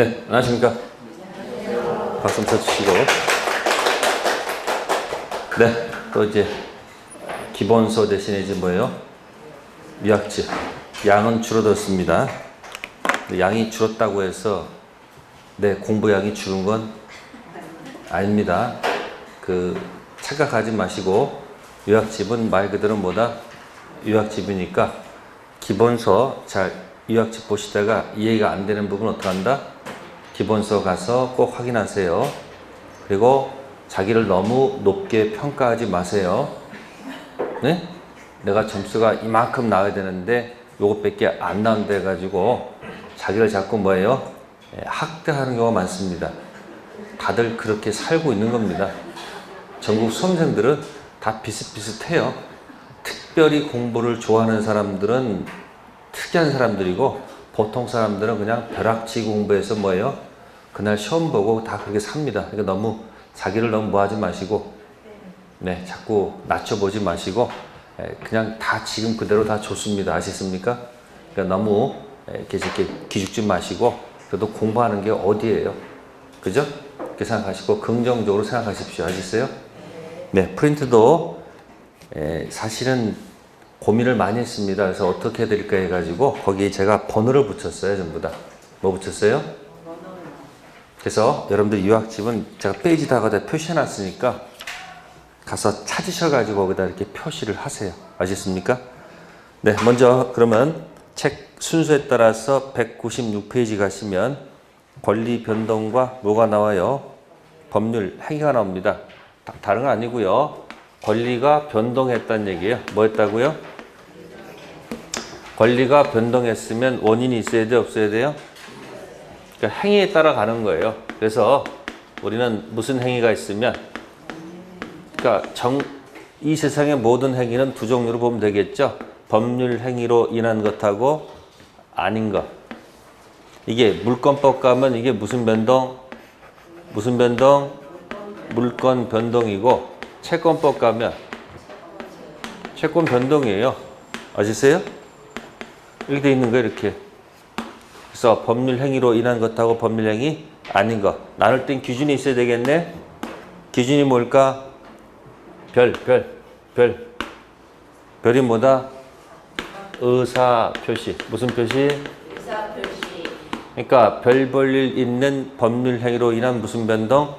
네, 안녕하십니까. 박수 한번 쳐주시고. 네, 또 이제 기본서 대신에 이제 뭐예요? 유학집. 양은 줄어들었습니다. 양이 줄었다고 해서 내 공부량이 줄은 건 아닙니다. 착각하지 마시고, 유학집은 말 그대로 뭐다? 유학집이니까 기본서 잘 유학집 보시다가 이해가 안 되는 부분 어떻게 한다? 기본서 가서 꼭 확인하세요. 그리고 자기를 너무 높게 평가하지 마세요. 네? 내가 점수가 이만큼 나와야 되는데 요것밖에 안 나온다 해가지고 자기를 자꾸 뭐예요? 학대하는 경우가 많습니다. 다들 그렇게 살고 있는 겁니다. 전국 수험생들은 다 비슷비슷해요. 특별히 공부를 좋아하는 사람들은 특이한 사람들이고, 보통 사람들은 그냥 벼락치 공부해서 뭐예요? 그날 시험 보고 다 그렇게 삽니다. 그러니까 너무 자기를 너무 뭐하지 마시고, 네, 자꾸 낮춰보지 마시고, 그냥 다 지금 그대로 다 좋습니다. 아시겠습니까? 그러니까 너무 이렇게 기죽지 마시고, 그래도 공부하는 게 어디예요? 그죠? 그렇게 생각하시고 긍정적으로 생각하십시오. 아시겠어요? 네, 프린트도 사실은 고민을 많이 했습니다. 그래서 어떻게 해야 될까 해가지고 거기에 제가 번호를 붙였어요. 전부 다. 뭐 붙였어요? 그래서 여러분들 유학집은 제가 페이지다가 표시해놨으니까 가서 찾으셔가지고 거기다 이렇게 표시를 하세요. 아시겠습니까? 네, 먼저 그러면 책 순서에 따라서 196페이지 가시면 권리 변동과 뭐가 나와요? 법률 행위가 나옵니다. 다른 건 아니고요. 권리가 변동했다는 얘기예요. 뭐 했다고요? 권리가 변동했으면 원인이 있어야 돼요? 없어야 돼요? 그러니까 행위에 따라 가는 거예요. 그래서 우리는 무슨 행위가 있으면, 그러니까 이 세상의 모든 행위는 두 종류로 보면 되겠죠. 법률 행위로 인한 것하고 아닌 것. 이게 물권법 가면 이게 무슨 변동? 무슨 변동? 물권 변동이고, 채권법 가면 채권 변동이에요. 아시세요? 이렇게 돼 있는 거예요, 이렇게. 그래서 법률 행위로 인한 것하고 법률 행위 아닌 것. 나눌 땐 기준이 있어야 되겠네? 기준이 뭘까? 별이 뭐다? 의사 표시. 무슨 표시? 의사 표시. 그러니까 별 볼 일 있는 법률 행위로 인한 무슨 변동?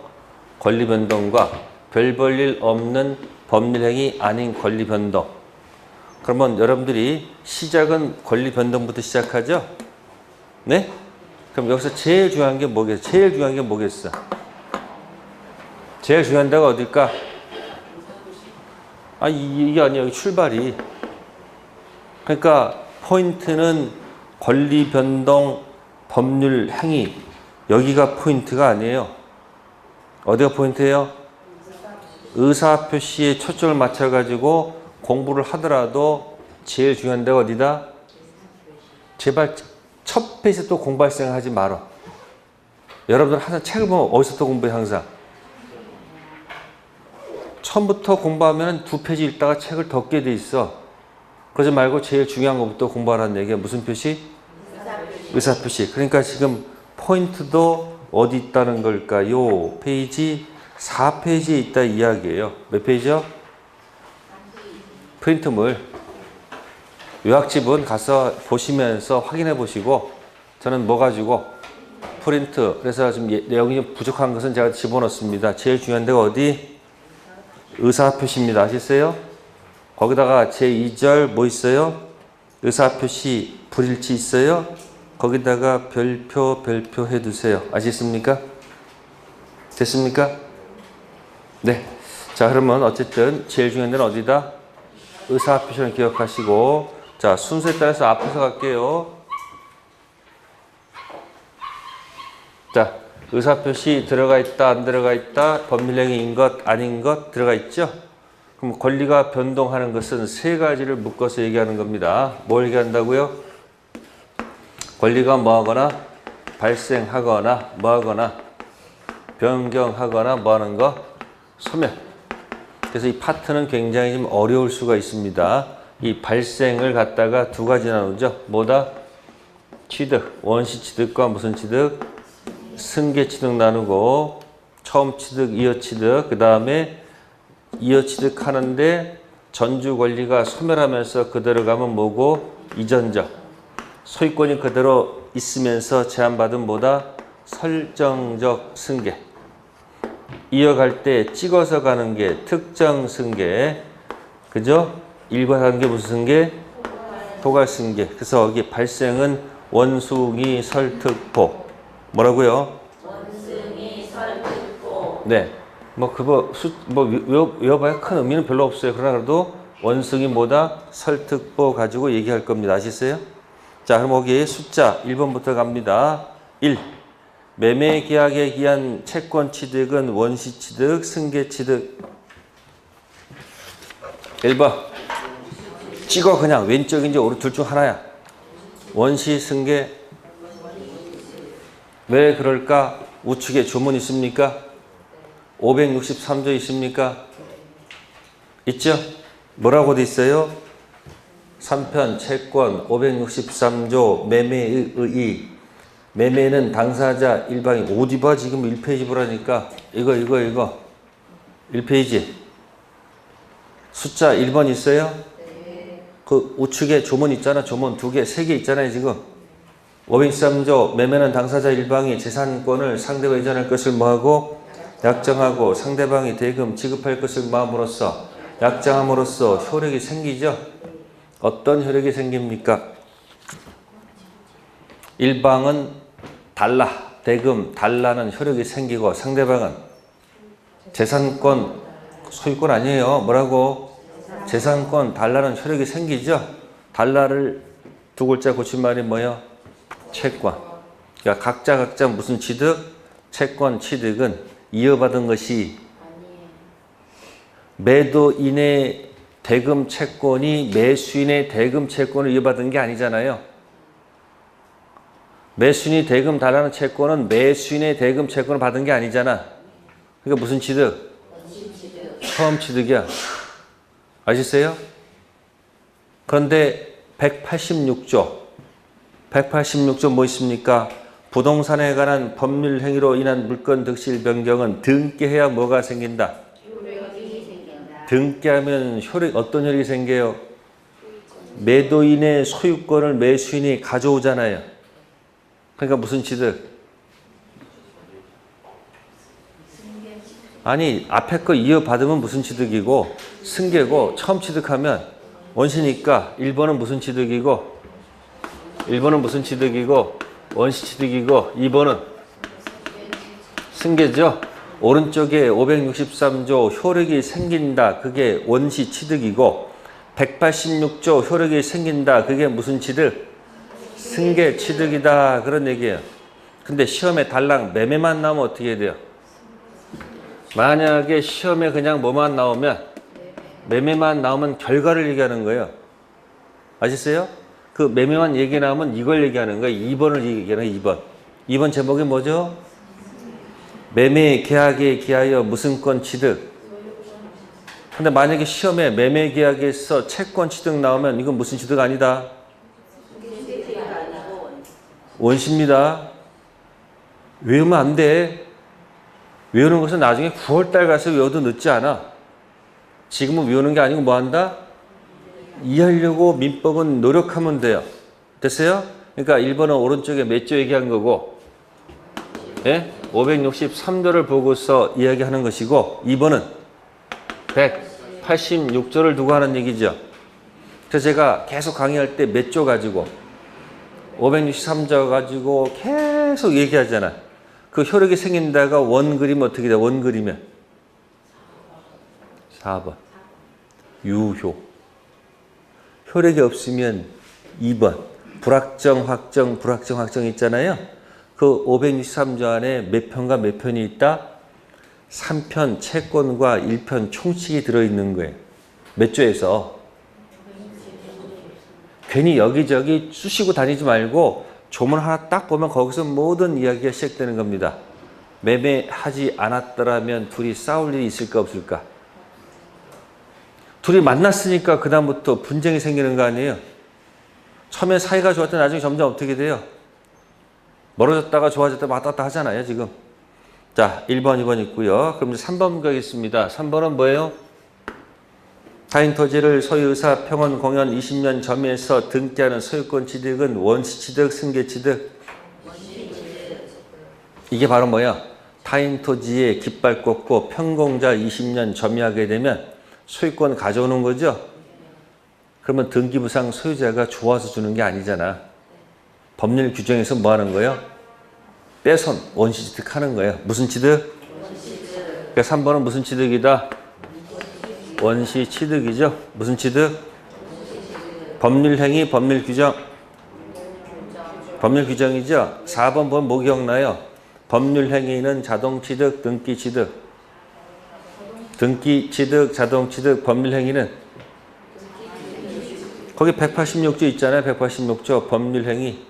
권리 변동과 별 볼 일 없는 법률 행위 아닌 권리 변동. 그러면 여러분들이 시작은 권리 변동부터 시작하죠? 네? 그럼 여기서 제일 중요한 게 뭐겠어? 제일 중요한 게 뭐겠어? 제일 중요한 데가 어딜까? 이게 아니야. 여기 출발이. 그러니까 포인트는 권리 변동, 법률 행위. 여기가 포인트가 아니에요. 어디가 포인트예요? 의사 표시에 초점을 맞춰가지고 공부를 하더라도 제일 중요한 데가 어디다? 제발 첫 페이지에 또 공부할 생각하지 말어. 여러분들 항상 책을 보면 어디서 또 공부해? 항상 처음부터 공부하면 두 페이지 읽다가 책을 덮게 돼 있어. 그러지 말고 제일 중요한 것부터 공부하라는 얘기야. 무슨 표시? 의사 표시. 그러니까 지금 포인트도 어디 있다는 걸까요? 페이지 4페이지에 있다 이야기예요. 몇 페이지요? 프린트물. 유학집은 가서 보시면서 확인해 보시고, 저는 뭐 가지고? 프린트. 그래서 지금 내용이 좀 부족한 것은 제가 집어넣습니다. 제일 중요한 데가 어디? 의사 표시입니다. 아시겠어요? 거기다가 제2절 뭐 있어요? 의사 표시 불일치 있어요? 거기다가 별표 해두세요. 아시겠습니까? 됐습니까? 네. 자, 그러면 어쨌든 제일 중요한 데는 어디다? 의사 표시를 기억하시고, 자, 순서에 따라서 앞에서 갈게요. 자, 의사 표시 들어가 있다, 안 들어가 있다, 법률행위인 것, 아닌 것 들어가 있죠? 그럼 권리가 변동하는 것은 세 가지를 묶어서 얘기하는 겁니다. 뭘 얘기한다고요? 권리가 뭐하거나, 발생하거나, 뭐하거나, 변경하거나, 뭐하는 거? 소멸. 그래서 이 파트는 굉장히 좀 어려울 수가 있습니다. 이 발생을 갖다가 두 가지 나누죠. 뭐다? 취득. 원시 취득과 무슨 취득? 승계취득 나누고 처음 취득, 이어취득, 그 다음에 이어취득 하는데 전주 권리가 소멸하면서 그대로 가면 뭐고? 이전적. 소유권이 그대로 있으면서 제한받은 뭐다? 설정적 승계. 이어갈 때 찍어서 가는 게 특정 승계. 그죠? 일괄하는 게 무슨 승계? 포괄 승계. 그래서 여기 발생은 원숭이 설특포. 뭐라고요? 원숭이 설특포. 네. 뭐 그거 외워봐야 큰 의미는 별로 없어요. 그러나 그래도 원숭이 뭐다? 설특포 가지고 얘기할 겁니다. 아시겠어요? 자, 그럼 여기 숫자 1번부터 갑니다. 1. 매매 계약에 기한 채권 취득은 원시 취득, 승계 취득. 1번. 찍어 그냥 왼쪽인지 오른 둘 중 하나야. 원시 승계. 왜 그럴까? 우측에 조문 있습니까? 563조 있습니까? 있죠? 뭐라고 돼 있어요? 3편 채권 563조 매매의 의의. 매매는 당사자 일방이 어디 봐 지금 1페이지 보라니까. 이거 1페이지. 숫자 1번 있어요? 그 우측에 조문 있잖아. 조문 2개, 3개 있잖아요 지금. 563조 매매는 당사자 일방이 재산권을 상대가 이전할 것을 뭐하고? 약정하고 상대방이 대금 지급할 것을 마음으로써 약정함으로써 효력이 생기죠. 어떤 효력이 생깁니까? 일방은 달라, 대금 달라는 효력이 생기고 상대방은 재산권, 소유권 아니에요. 뭐라고? 재산권 달라는 효력이 생기죠. 달라를 두 글자 고친 말이 뭐예요? 채권. 그러니까 각자 무슨 취득? 채권 취득은 이어받은 것이 매도인의 대금 채권이 매수인의 대금 채권을 이어받은 게 아니잖아요. 매수인이 대금 달라는 채권은 매수인의 대금 채권을 받은 게 아니잖아. 그러니까 무슨 취득? 처음 취득이야. 아시겠어요? 그런데 186조 뭐 있습니까? 부동산에 관한 법률 행위로 인한 물권 득실 변경은 등기해야 뭐가 생긴다? 등기하면 어떤 효력이 생겨요? 매도인의 소유권을 매수인이 가져오잖아요. 그러니까 무슨 취득? 아니 앞에 거 이어받으면 무슨 취득이고 승계고 처음 취득하면 원시니까 1번은 무슨 취득이고 1번은 무슨 취득이고 원시 취득이고 2번은 승계죠. 오른쪽에 563조 효력이 생긴다. 그게 원시 취득이고 186조 효력이 생긴다. 그게 무슨 취득? 승계 취득이다. 그런 얘기예요. 근데 시험에 달랑 매매만 나오면 어떻게 돼요? 만약에 시험에 그냥 뭐만 나오면 매매만 나오면 결과를 얘기하는 거예요. 아셨어요? 그 매매만 얘기 나오면 이걸 얘기하는 거예요. 2번을 얘기하는 거예요. 2번. 2번 제목이 뭐죠? 매매 계약에 기하여 무슨 권 취득. 근데 만약에 시험에 매매 계약에서 채권 취득 나오면 이건 무슨 취득 아니다? 원시입니다. 외우면 안 돼. 외우는 것은 나중에 9월달 가서 외워도 늦지 않아. 지금은 외우는 게 아니고 뭐 한다? 이해하려고 민법은 노력하면 돼요. 됐어요? 그러니까 1번은 오른쪽에 몇 조 얘기한 거고, 예? 563조를 보고서 이야기하는 것이고, 2번은 186조를 두고 하는 얘기죠. 그래서 제가 계속 강의할 때 몇 조 가지고 563조 가지고 계속 얘기하잖아. 그 효력이 생긴다가 원 그리면 어떻게 돼? 원 그리면 4번 유효. 효력이 없으면 2번 불확정 확정 불확정 확정 있잖아요. 그 563조 안에 몇 편과 몇 편이 있다? 3편 채권과 1편 총칙이 들어있는 거예요. 몇 조에서. 괜히 여기저기 쑤시고 다니지 말고 조문 하나 딱 보면 거기서 모든 이야기가 시작되는 겁니다. 매매하지 않았더라면 둘이 싸울 일이 있을까 없을까? 둘이 만났으니까 그 다음부터 분쟁이 생기는 거 아니에요? 처음에 사이가 좋았더니 나중에 점점 어떻게 돼요? 멀어졌다가 좋아졌다가 왔다 갔다 하잖아요, 지금. 자, 1번, 2번 있고요. 그럼 이제 3번 가겠습니다. 3번은 뭐예요? 타인 토지를 소유의사 평원 공연 20년 점유해서 등기하는 소유권 취득은 원시 취득, 승계 취득. 이게 바로 뭐야? 타인 토지에 깃발 꽂고 평공자 20년 점유하게 되면 소유권 가져오는 거죠? 그러면 등기부상 소유자가 좋아서 주는 게 아니잖아. 법률 규정에서 뭐 하는 거예요? 빼손, 원시 취득하는 거예요. 무슨 취득? 그러니까 3번은 무슨 취득이다? 원시 취득이죠. 무슨 취득? 법률 행위, 법률 규정. 법률 규정이죠. 4번 보면 뭐 기억나요? 법률 행위는 자동 취득, 등기 취득. 등기 취득, 자동 취득, 법률 행위는 거기 186조 있잖아요. 186조 법률 행위.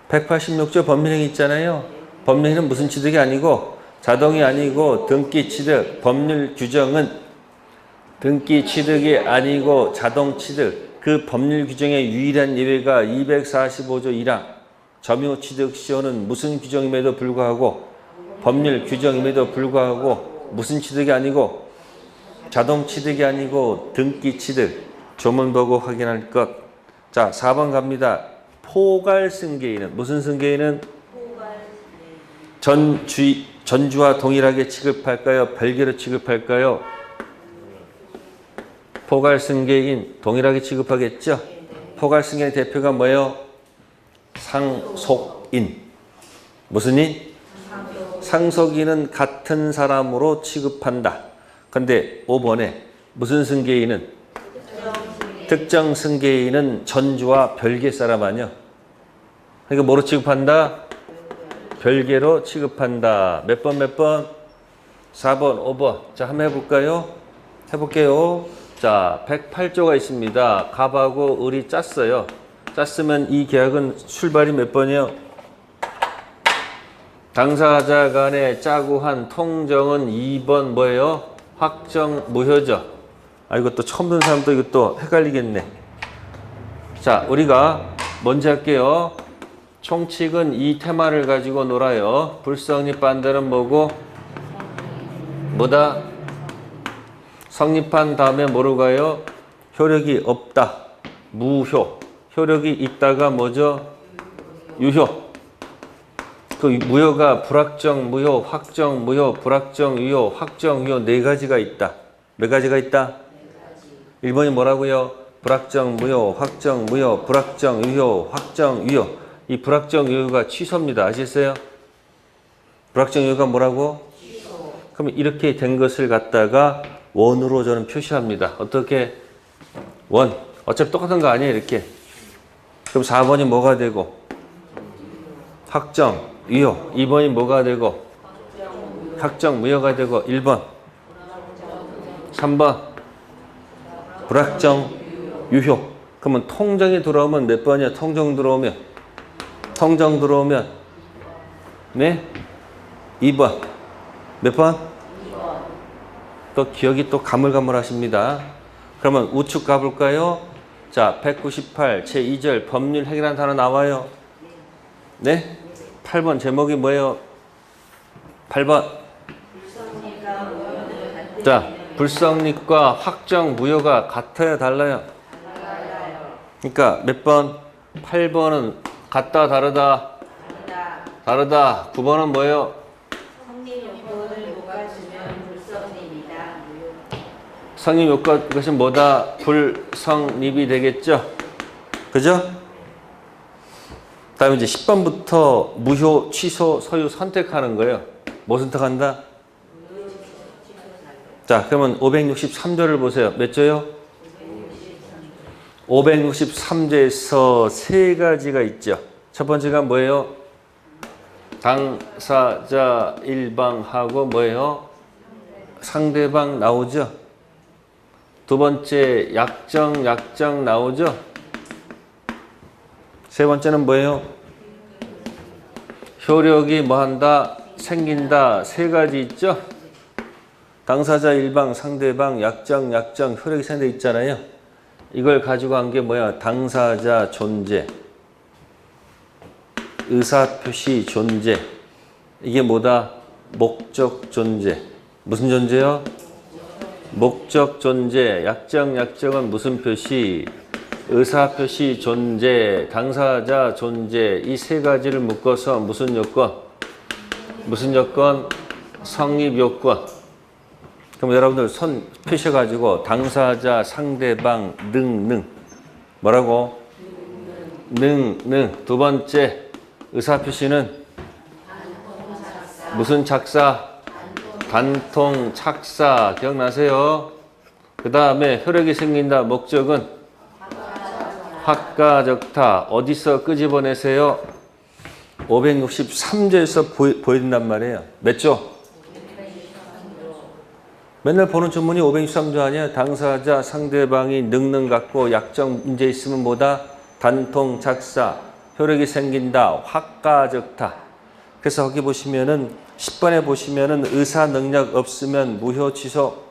186조 법률 행위 있잖아요. 법률 행위는 무슨 취득이 아니고 자동이 아니고 등기 취득. 법률 규정은 등기 취득이 아니고 자동 취득. 그 법률 규정의 유일한 예외가 245조 1항 점유 취득 시효는 무슨 규정임에도 불구하고 법률 규정임에도 불구하고 무슨 취득이 아니고 자동 취득이 아니고 등기 취득. 조문 보고 확인할 것. 자, 4번 갑니다. 포괄 승계인은 무슨 승계인은 전주와 동일하게 취급할까요? 별개로 취급할까요? 포괄 승계인 동일하게 취급하겠죠? 포괄 승계의 대표가 뭐예요? 상속인. 무슨 인? 상속인은 같은 사람으로 취급한다. 근데 5번에 무슨 승계인은? 특정 승계인은 전주와 별개 사람 아니야? 그러니까 뭐로 취급한다? 별개로 취급한다. 몇 번, 몇 번? 4번, 5번. 자, 한번 해볼까요? 해볼게요. 자, 108조가 있습니다. 갑하고 을이 짰어요. 짰으면 이 계약은 출발이 몇 번이요? 당사자 간에 짜고 한 통정은 2번 뭐예요? 확정 무효죠. 아, 이것도 처음 듣는 사람도 이것도 헷갈리겠네. 자, 우리가 먼저 할게요. 총칙은 이 테마를 가지고 놀아요. 불성립 반대는 뭐고? 뭐다? 성립한 다음에 뭐로 가요? 효력이 없다. 무효. 효력이 있다가 뭐죠? 유효. 그 무효가 불확정 무효, 확정 무효, 불확정 유효, 확정 유효 네 가지가 있다. 몇 가지가 있다? 1번이 뭐라고요? 불확정 무효, 확정 무효, 불확정 유효, 확정 유효. 이 불확정 유효가 취소입니다. 아시겠어요? 불확정 유효가 뭐라고? 취소. 그럼 이렇게 된 것을 갖다가 원으로 저는 표시합니다. 어떻게? 원. 어차피 똑같은 거 아니에요, 이렇게. 그럼 4번이 뭐가 되고? 확정 유효. 2번이 뭐가 되고? 확정 무효가 되고 1번. 3번. 불확정 유효. 그러면 통정이 들어오면 몇 번이야? 통정 들어오면 네? 2번. 몇 번? 2번. 또 기억이 또 가물가물하십니다. 그러면 우측 가볼까요? 자, 198 제2절 법률 행위라는 단어 나와요. 네? 8번 제목이 뭐예요? 8번. 자, 불성립과 확정 무효가 같아요, 달라요? 그러니까 몇 번? 8번은 같다, 다르다? 다르다. 9번은 뭐예요? 성립 요건을 못 갖추면 불성립이다. 성립 요건, 이것은 뭐다? 불성립이 되겠죠? 그죠? 다음에 이제 10번부터 무효, 취소, 소유 선택하는 거예요. 뭐 선택한다? 자, 그러면 563조를 보세요. 몇 조요? 563조에서 세 가지가 있죠. 첫 번째가 뭐예요? 당사자 일방하고 뭐예요? 상대방 나오죠. 두 번째 약정 나오죠. 세 번째는 뭐예요? 효력이 뭐한다? 생긴다. 세 가지 있죠. 당사자 일방, 상대방, 약정, 효력이 생겨 있잖아요. 이걸 가지고 한 게 뭐야? 당사자 존재. 의사표시 존재. 이게 뭐다? 목적 존재. 무슨 존재요? 목적 존재. 약정은 무슨 표시? 의사표시 존재, 당사자 존재. 이 세 가지를 묶어서 무슨 요건? 무슨 요건? 성립 요건. 그럼 여러분들 손 펴셔가지고 당사자, 상대방, 능. 뭐라고? 능. 두 번째 의사표시는 무슨 착사? 단통 착사. 기억나세요? 그 다음에 혈액이 생긴다. 목적은 학가적타. 어디서 끄집어내세요? 563조에서 보여준단 말이에요. 몇 조? 맨날 보는 전문이 563조 아니야? 당사자, 상대방이 능능 갖고 약정 문제 있으면 뭐다? 단통 착사. 혈액이 생긴다. 학가적타. 그래서 거기 보시면은 10번에 보시면은 의사 능력 없으면 무효 취소.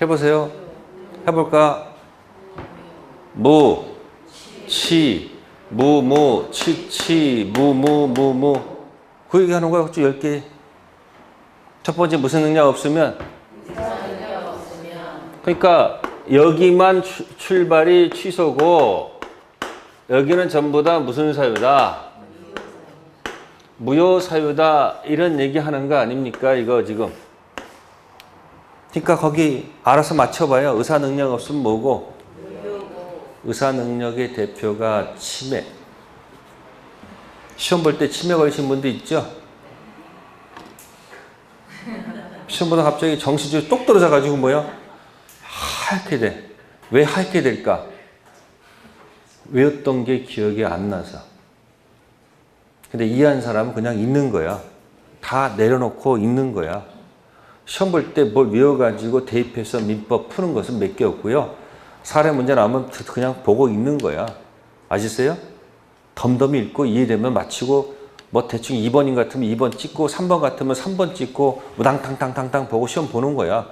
해보세요. 해볼까? 무, 치, 무, 치, 무. 그 얘기하는 거야. 10개. 첫 번째 무슨 능력 없으면? 그러니까 여기만 출발이 취소고 여기는 전부 다 무슨 사유다? 무효 사유다. 이런 얘기하는 거 아닙니까? 이거 지금. 그러니까 거기 알아서 맞춰봐요. 의사 능력 없으면 뭐고? 의사 능력의 대표가 치매. 시험 볼 때 치매 걸리신 분도 있죠? 시험 보다 갑자기 정신줄이 똑 떨어져가지고 뭐야? 하얗게 돼. 왜 하얗게 될까? 외웠던 게 기억이 안 나서. 근데 이해한 사람은 그냥 있는 거야. 다 내려놓고 있는 거야. 시험 볼 때 뭘 외워가지고 대입해서 민법 푸는 것은 몇 개 없고요. 사례 문제 나오면 그냥 보고 있는 거야. 아시세요? 덤덤히 읽고 이해되면 마치고 뭐 대충 2번인 같으면 2번 찍고 3번 같으면 3번 찍고 우당탕탕탕탕 보고 시험 보는 거야.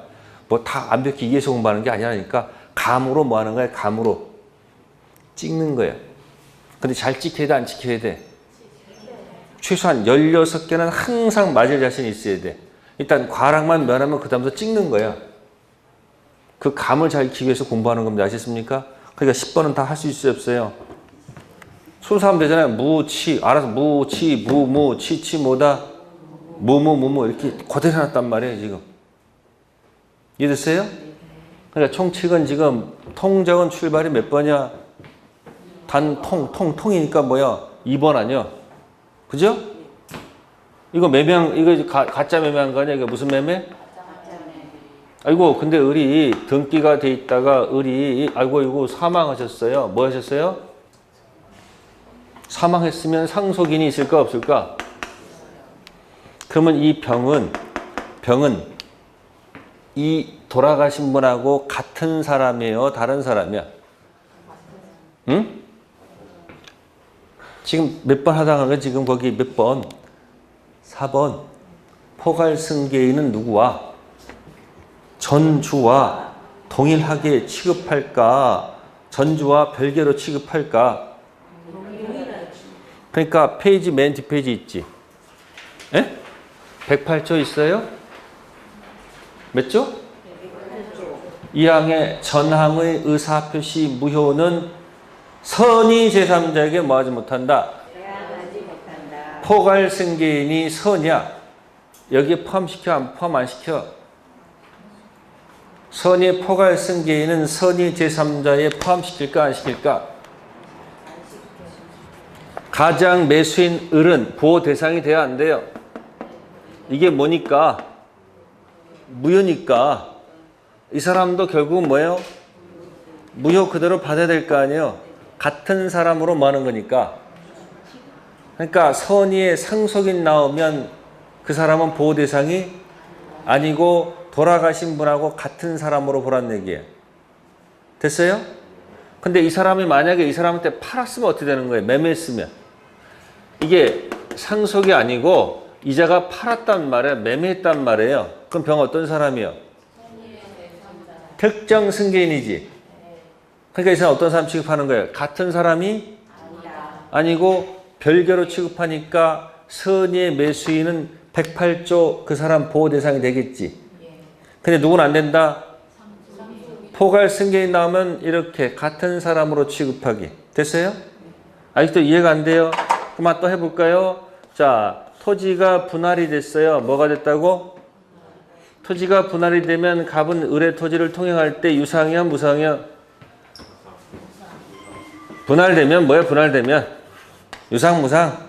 뭐 다 완벽히 이해해서 공부하는 게 아니라니까 감으로 뭐 하는 거야? 감으로 찍는 거야. 근데 잘 찍혀야 돼? 안 찍혀야 돼? 최소한 16개는 항상 맞을 자신이 있어야 돼. 일단 과락만 면하면 그 다음부터 찍는 거야. 그 감을 잘 익히기 위해서 공부하는 겁니다. 아시겠습니까? 그러니까 10번은 다 할 수 있어요? 없어요? 순수하면 되잖아요. 무, 치. 알아서 무, 치, 무, 치, 뭐다? 무. 이렇게 그대로 해놨단 말이에요, 지금. 이해됐어요? 그러니까 총칙은 지금 통적은 출발이 몇 번이야? 통이니까 뭐야? 2번 아니야? 그죠? 이거 매매한, 이거 가짜 매매한 거 아니야? 이게 무슨 매매? 아이고, 근데 을이 등기가 돼 있다가 을이, 아이고, 이거 사망하셨어요. 뭐 하셨어요? 사망했으면 상속인이 있을까, 없을까? 그러면 이 병은 이 돌아가신 분하고 같은 사람이에요? 다른 사람이야? 응? 지금 몇 번 하다가 거 지금 거기 몇 번? 4번. 포괄승계인은 누구와? 전주와 동일하게 취급할까? 전주와 별개로 취급할까? 그러니까 페이지 맨 뒷페이지 있지? 예? 108조 있어요? 몇 조? 2항의 전항의 의사표시 무효는 선의 제3자에게 뭐하지 못한다? 포괄승계인이 선이야. 여기에 포함시켜? 포함 안 시켜? 선의 포괄승계인은 선의 제3자에 포함시킬까 안 시킬까? 가장 매수인 을은 보호 대상이 돼야 안 돼요. 이게 뭐니까? 무효니까 이 사람도 결국은 뭐예요? 무효 그대로 받아야 될 거 아니에요. 같은 사람으로 뭐 하는 거니까. 그러니까 선의의 상속인 나오면 그 사람은 보호 대상이 아니고 돌아가신 분하고 같은 사람으로 보란 얘기예요. 됐어요? 근데 이 사람이 만약에 이 사람한테 팔았으면 어떻게 되는 거예요? 매매했으면. 이게 상속이 아니고 이자가 팔았단 말이에요. 매매했단 말이에요. 그럼 병 어떤 사람이요? 특정 승계인이지. 그러니까 이 사람 어떤 사람 취급하는 거예요? 같은 사람이 아니다. 아니고 별개로 취급하니까 선의의 매수인은 108조 그 사람 보호 대상이 되겠지. 근데 누구는 안 된다? 포괄 승계인 나오면 이렇게 같은 사람으로 취급하기. 됐어요? 아직도 이해가 안 돼요? 그만 또 해볼까요? 자, 토지가 분할이 됐어요. 뭐가 됐다고? 토지가 분할이 되면 갑은 을의 토지를 통행할 때 유상이야, 무상이야? 분할되면 뭐야? 분할되면 유상, 무상?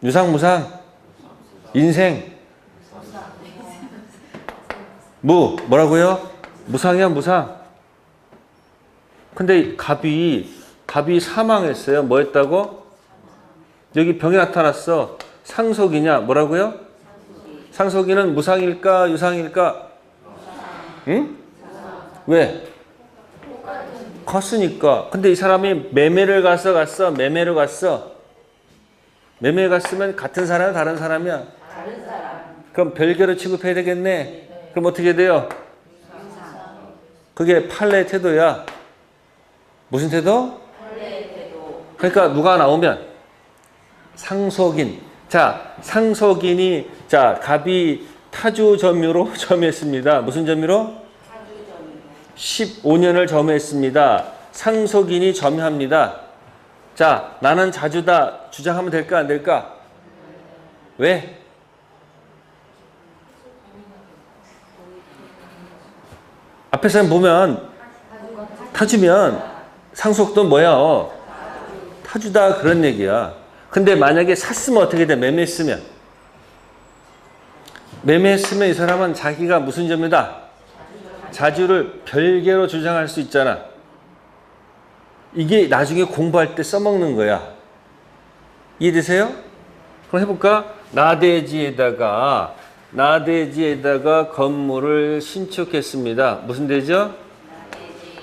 유상, 무상? 인생? 뭐라고요? 무상이야, 무상? 근데 갑이 사망했어요. 뭐 했다고? 여기 병이 나타났어. 상속이냐? 뭐라고요? 상속이는 무상일까? 유상일까? 응? 왜? 갔으니까. 근데 이 사람이 매매를 갔어? 매매를 갔어? 매매에 갔으면 같은 사람이야? 다른 사람이야? 다른 사람. 그럼 별개로 취급해야 되겠네? 그럼 어떻게 돼요? 그게 판례 태도야. 무슨 태도? 판례 태도. 그러니까 누가 나오면 상속인. 자, 상속인이 자, 갑이 타주 점유로 점유했습니다. 무슨 점유로? 타주 점유. 15년을 점유했습니다. 상속인이 점유합니다. 자, 나는 자주다 주장하면 될까 안 될까? 왜? 앞에서 보면 타주면 상속도 뭐야? 타주다 그런 얘기야. 근데 만약에 샀으면 어떻게 돼? 매매했으면 이 사람은 자기가 무슨 점유다? 자주를 별개로 주장할 수 있잖아. 이게 나중에 공부할 때 써먹는 거야. 이해되세요? 그럼 해볼까? 나대지에다가 건물을 신축했습니다. 무슨 대죠?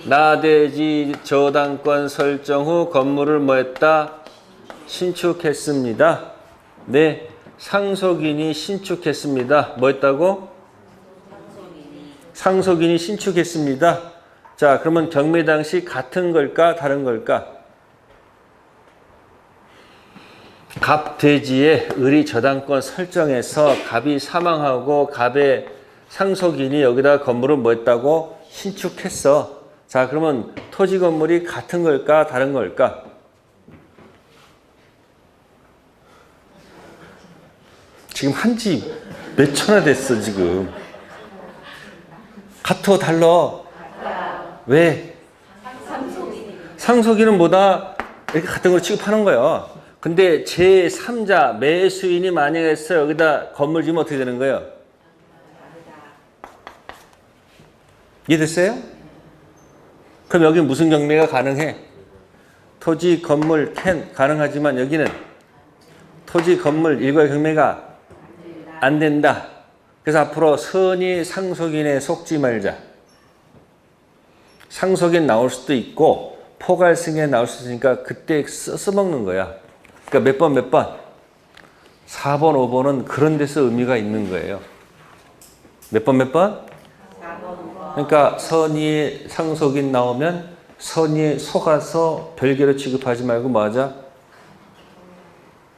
나대지 저당권 설정 후 건물을 뭐 했다? 신축했습니다. 네, 상속인이 신축했습니다. 뭐 했다고? 상속인이 신축했습니다. 자, 그러면 경매 당시 같은 걸까? 다른 걸까? 갑 대지에 을이 저당권 설정해서 갑이 사망하고 갑의 상속인이 여기다 건물을 뭐 했다고? 신축했어. 자, 그러면 토지 건물이 같은 걸까? 다른 걸까? 지금 한지 몇 초나 됐어, 지금. 같어, 달라? 왜? 상속인은 뭐다? 이렇게 같은 걸 취급하는 거예요. 근데 제3자 매수인이 만약에 해서 여기다 건물 지으면 어떻게 되는 거예요? 이해됐어요? 그럼 여기 무슨 경매가 가능해? 토지, 건물, 가능하지만 여기는 토지, 건물, 일괄 경매가 안 된다. 그래서 앞으로 선의 상속인에 속지 말자. 상속인 나올 수도 있고 포괄승인 나올 수도 있으니까 그때 써먹는 거야. 그러니까 몇 번? 4번, 5번은 그런 데서 의미가 있는 거예요. 몇 번? 4번. 그러니까 선의 상속인 나오면 선의에 속아서 별개로 취급하지 말고 뭐 하자?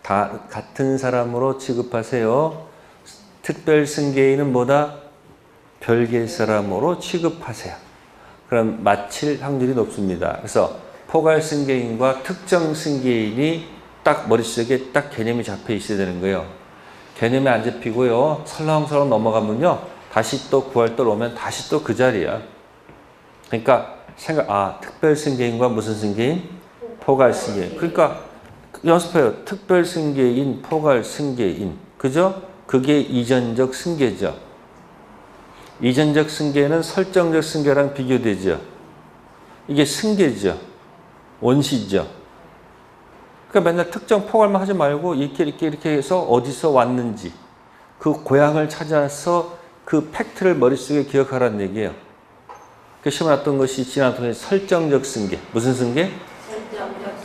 다 같은 사람으로 취급하세요. 특별승계인은 뭐다? 별개 사람으로 취급하세요. 그럼 맞힐 확률이 높습니다. 그래서 포괄승계인과 특정승계인이 딱 머릿속에 딱 개념이 잡혀 있어야 되는 거예요. 개념이 안 잡히고요. 설렁설렁 넘어가면요. 다시 또 구할돌 오면 다시 또 그 자리야. 그러니까 특별승계인과 무슨 승계인? 포괄승계인. 그러니까 연습해요. 특별승계인, 포괄승계인. 그죠? 그게 이전적 승계죠. 이전적 승계는 설정적 승계랑 비교되죠. 이게 승계죠. 원시죠. 그러니까 맨날 특정 포괄만 하지 말고 이렇게 해서 어디서 왔는지 그 고향을 찾아서 그 팩트를 머릿속에 기억하라는 얘기예요. 그 시험에 나왔던 것이 지난 통해 설정적 승계. 무슨 승계?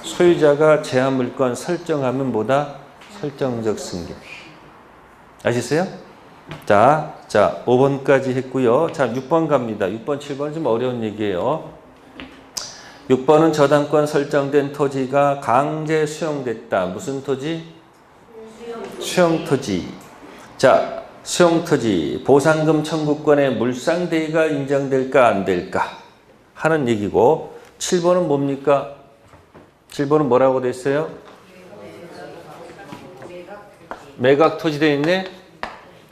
소유자가 제한 물건 설정하면 뭐다? 설정적 승계. 아시겠어요? 자, 자, 5번까지 했고요. 자, 6번 갑니다. 6번, 7번은 좀 어려운 얘기예요. 6번은 저당권 설정된 토지가 강제 수용됐다. 무슨 토지? 수용토지. 자, 수용토지 보상금 청구권의 물상대위가 인정될까 안 될까 하는 얘기고, 7번은 뭡니까? 7번은 뭐라고 돼 있어요? 매각 토지 돼 있네.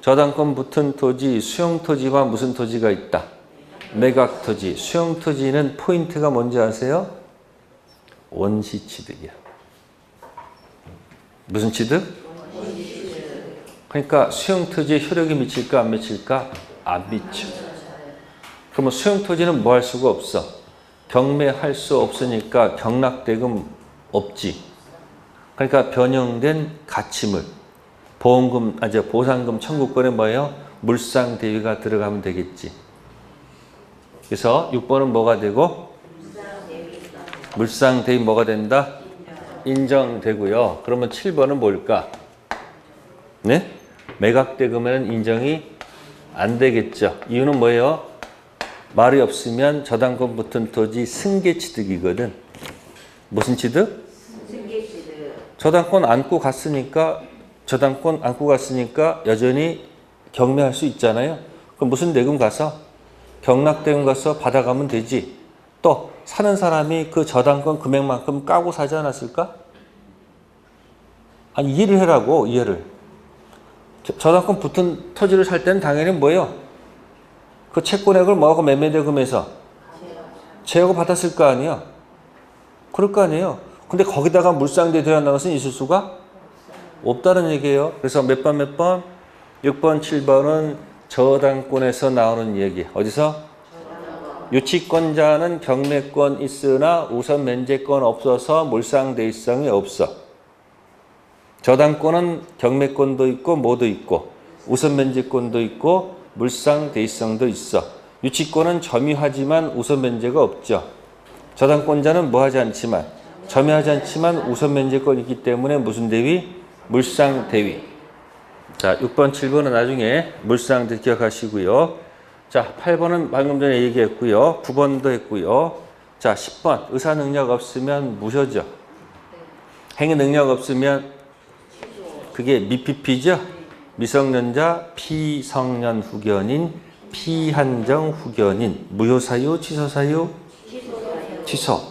저당권 붙은 토지, 수용토지와 무슨 토지가 있다? 매각 토지. 수용토지는 포인트가 뭔지 아세요? 원시 취득이야. 무슨 취득? 그러니까 수용토지에 효력이 미칠까 안 미칠까? 안 미쳐. 그러면 수용토지는 뭐 할 수가 없어? 경매할 수 없으니까 경락대금 없지. 그러니까 변형된 가치물, 보상금 청구권에 뭐예요? 물상대위가 들어가면 되겠지. 그래서 6번은 뭐가 되고? 물상대위 뭐가 된다? 인정되고요. 그러면 7번은 뭘까? 네? 매각대금에는 인정이 안 되겠죠. 이유는 뭐예요? 말이 없으면 저당권 붙은 토지 승계취득이거든. 무슨 취득? 승계취득. 저당권 안고 갔으니까 여전히 경매할 수 있잖아요. 그럼 무슨 대금 가서? 경락대금 가서 받아가면 되지. 또 사는 사람이 그 저당권 금액만큼 까고 사지 않았을까? 아니, 이해를 해라고, 이해를. 저당권 붙은 토지를 살 때는 당연히 뭐예요? 그 채권액을 뭐하고 매매대금에서 제하고 받았을 거 아니에요? 그럴 거 아니에요? 근데 거기다가 물상대 들어간다는 것은 있을 수가 없다는 얘기예요. 그래서 몇 번? 6번, 7번은 저당권에서 나오는 얘기. 어디서? 유치권자는 경매권 있으나 우선 면제권 없어서 물상대위성이 없어. 저당권은 경매권도 있고 뭐도 있고 우선 면제권도 있고 물상대위성도 있어. 유치권은 점유하지만 우선 면제가 없죠. 저당권자는 뭐하지 않지만 점유하지 않지만 우선 면제권이 있기 때문에 무슨 대위? 물상대위. 자, 6번, 7번은 나중에 물상대위 기억하시고요. 자, 8번은 방금 전에 얘기했고요. 9번도 했고요. 자, 10번 의사 능력 없으면 무효죠. 행위 능력 없으면 그게 미피피죠. 미성년자, 피성년 후견인, 피한정 후견인, 무효사유, 취소사유, 취소.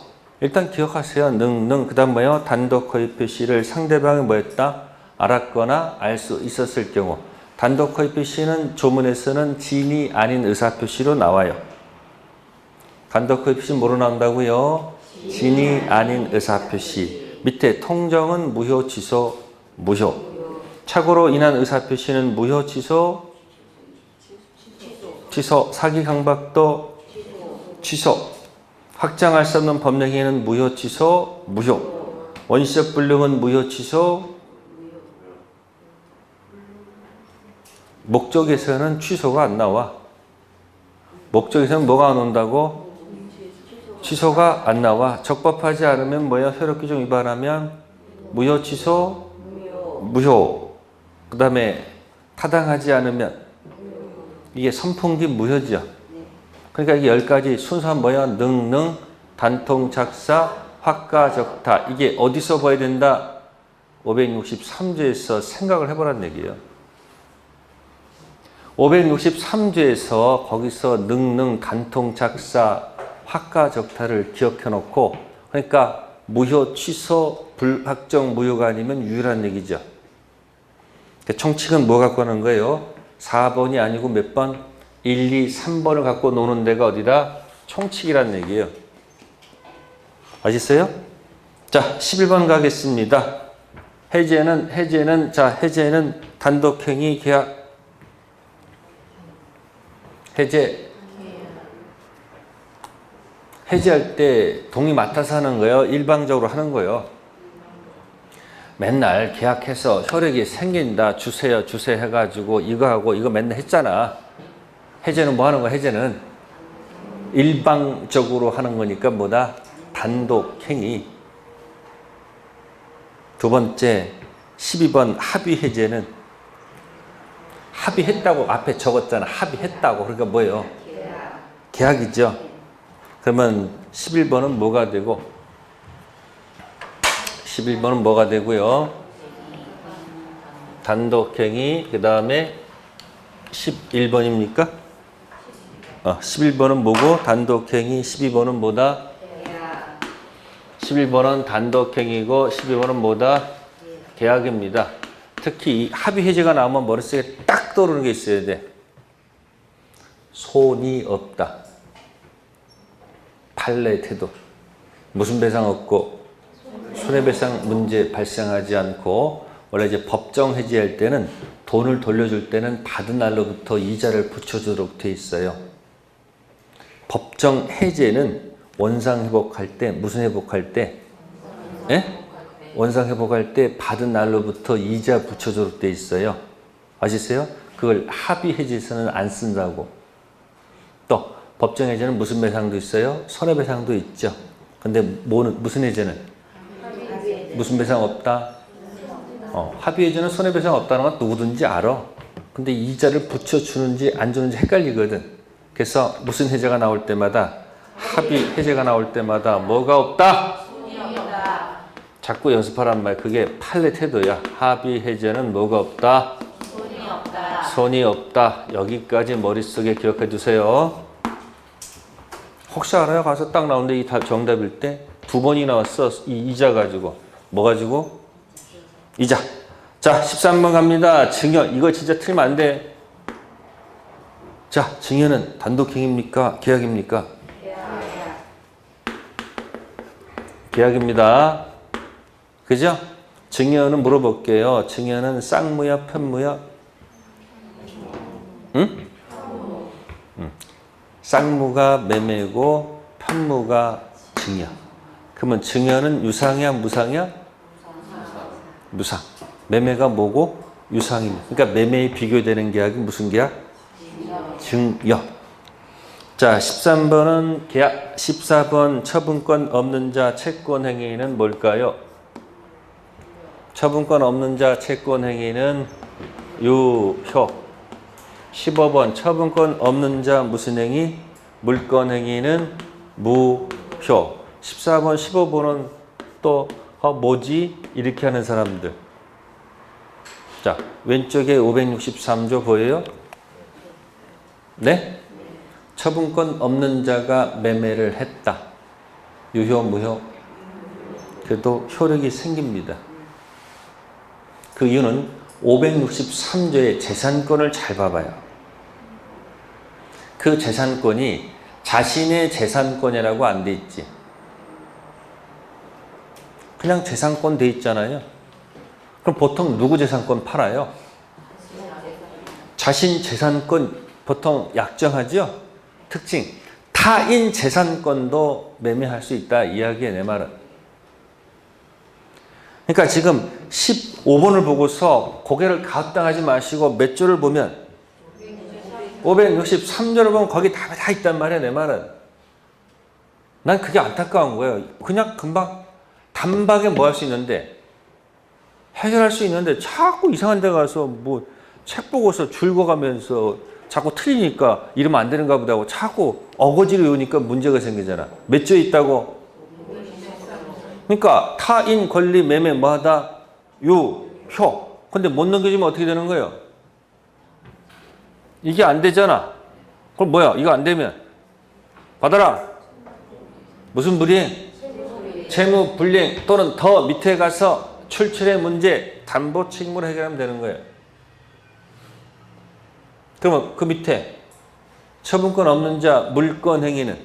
일단 기억하세요. 능. 그 다음 뭐예요? 단독 허위 표시를 상대방이 뭐였다? 알았거나 알 수 있었을 경우. 단독 허위 표시는 조문에서는 진이 아닌 의사 표시로 나와요. 단독 허위 표시는 뭐로 나온다고요? 진이 아닌 의사 표시. 밑에 통정은 무효, 취소, 무효. 착오로 인한 의사 표시는 무효, 취소, 사기 강박도 취소. 확정할 수 없는 법령행위는 무효, 취소, 무효. 원시적 불능은 무효, 취소. 목적에서는 취소가 안 나와. 목적에서는 뭐가 안 온다고? 취소가 안 나와. 적법하지 않으면 뭐야? 효력규정 위반하면 무효, 취소, 무효. 그 다음에 타당하지 않으면 이게 선풍기 무효죠. 그러니까 이게 10가지 순서는 뭐야? 능, 단통, 작사, 확가적타. 이게 어디서 봐야 된다? 563조에서 생각을 해보라는 얘기예요. 563조에서 거기서 능, 단통, 작사, 확가적타를 기억해놓고, 그러니까 무효, 취소, 불확정 무효가 아니면 유효한 얘기죠. 총칙은 뭐 갖고 하는 거예요? 4번이 아니고 몇 번? 1, 2, 3번을 갖고 노는 데가 어디다? 총칙이라는 얘기예요. 아시겠어요? 자, 11번 가겠습니다. 해제는 단독행위 계약. 해제할 때 동의 맡아서 하는 거예요? 일방적으로 하는 거예요? 맨날 계약해서 혈액이 생긴다, 주세요 해가지고 이거 하고 이거 맨날 했잖아. 해제는 뭐 하는 거야? 해제는 일방적으로 하는 거니까 뭐다? 단독행위. 두 번째 12번 합의 해제는 합의했다고 앞에 적었잖아. 합의했다고. 그러니까 뭐예요? 계약이죠. 그러면 11번은 뭐가 되고 11번은 뭐가 되고요? 단독행위. 그 다음에 11번입니까? 11번은 뭐고? 단독행위. 12번은 뭐다? 11번은 단독행위고 12번은 뭐다? 계약입니다. 특히 이 합의 해제가 나오면 머릿속에 딱 떠오르는 게 있어야 돼. 손이 없다. 판례 태도. 무슨 배상 없고 손해배상 문제 발생하지 않고 원래 이제 법정 해지할 때는 돈을 돌려줄 때는 받은 날로부터 이자를 붙여주도록 돼 있어요. 법정 해제는 원상 회복할 때 무슨 회복할 때? 예? 원상 회복할 때 받은 날로부터 이자 붙여주도록 돼 있어요. 아시세요? 그걸 합의 해지에서는 안 쓴다고. 또 법정 해제는 무슨 배상도 있어요? 손해배상도 있죠. 근데 무슨 해제는? 무슨 배상 없다? 합의 해제는 손해배상 없다는 건 누구든지 알아. 근데 이자를 붙여주는지 안 주는지 헷갈리거든. 그래서 무슨 해제가 나올 때마다 합의 해제가 나올 때마다 뭐가 없다? 자꾸 연습하란 말. 그게 판례 태도야. 합의 해제는 뭐가 없다? 손이 없다. 손이 없다. 여기까지 머릿속에 기억해 두세요. 혹시 알아요? 가서 딱 나오는데 이 정답일 때 두 번이 나왔어. 이 이자 가지고. 뭐 가지고? 이자. 자, 13번 갑니다. 증여. 이거 진짜 틀리면 안 돼. 자, 증여는 단독행위입니까? 계약입니까? 계약입니다. 그죠? 증여는 물어볼게요. 증여는 쌍무야, 편무야? 응? 쌍무가 매매고 편무가 증여. 그러면 증여는 유상이야, 무상이야? 무상. 매매가 뭐고? 유상입니다. 그러니까 매매에 비교되는 계약이 무슨 계약? 증여. 자, 13번은 계약. 14번 처분권 없는 자 채권 행위는 뭘까요? 처분권 없는 자 채권 행위는 유효. 15번 처분권 없는 자 무슨 행위? 물권 행위는 무효. 14번, 15번은 또 뭐지? 이렇게 하는 사람들. 자, 왼쪽에 563조 보여요? 네? 처분권 없는 자가 매매를 했다. 유효, 무효? 그래도 효력이 생깁니다. 그 이유는 563조의 재산권을 잘 봐봐요. 그 재산권이 자신의 재산권이라고 안 돼 있지. 그냥 재산권 돼 있잖아요. 그럼 보통 누구 재산권 팔아요? 자신 재산권 보통 약정하죠? 특징. 타인 재산권도 매매할 수 있다. 이야기에 내 말은. 그러니까 지금 15번을 보고서 고개를 가당하지 마시고 몇 조를 보면 563조를 보면 거기 다 있단 말이야. 내 말은. 난 그게 안타까운 거예요. 그냥 금방 단박에 뭐 할 수 있는데 해결할 수 있는데 자꾸 이상한 데 가서 뭐 책 보고서 줄거가면서 자꾸 틀리니까 이러면 안 되는가 보다 하고 자꾸 어거지로 외우니까 문제가 생기잖아. 몇 조에 있다고? 그러니까 타인 권리 매매 뭐하다? 유효. 근데 못 넘겨주면 어떻게 되는 거예요? 이게 안 되잖아. 그럼 뭐야? 이거 안 되면 받아라. 무슨 불이행? 채무 불이행 또는 더 밑에 가서 출처의 문제 담보 책임으로 해결하면 되는 거예요. 그러면 그 밑에 처분권 없는 자 물권 행위는